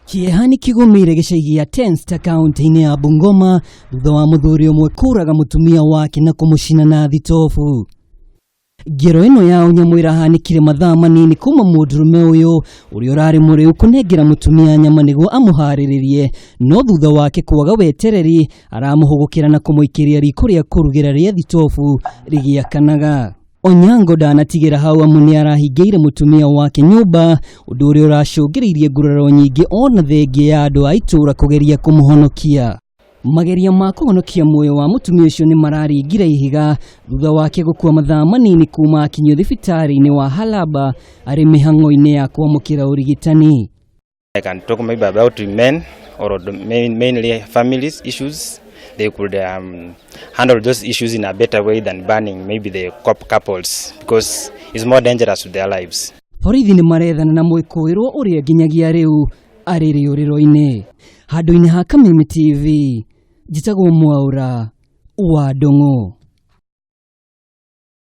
Kiehani kigumire gicagi ya Tenstar kaunti ya Bungoma thutha wa muthuri umwe kuraga mutumia wake na kumucina na thitovu. Ngero ino ya Nyamwira hanikire mathaa manini kuma Mundurume uyu uria urari muriu kunengera mutumia nyama niguo amuhariririe, no thutha wake kwaga wetereri aramuhugukira na kumuikiria riko ria kurugira ria thitovu rigiakanaga. Onyango ndanatigera hau amu ni arahingeire mutumia wake nyumba, undu uria uracungiriirie nguraro nyingi ona thengia ya andu a itura kugeria kumuhonokia. Mageria ma kuhonokia muoyo wa mutumia ucio ni mararingire ihiga thutha wake gukua mathaa manini kuma akinyio thibitari-ini wa Halaba ari mihango-ini ya kwamukira urigitani. I can talk maybe about men or mainly families issues. They could handle those issues in a better way than banning maybe the couples, because it's more dangerous to their lives. Borithi nimarethana na mwikuirwo uria nginyagia riu ari riuriro-ini. Handu-ini ha Kameme TV, njitagwo Mwaura wa Ndung'u.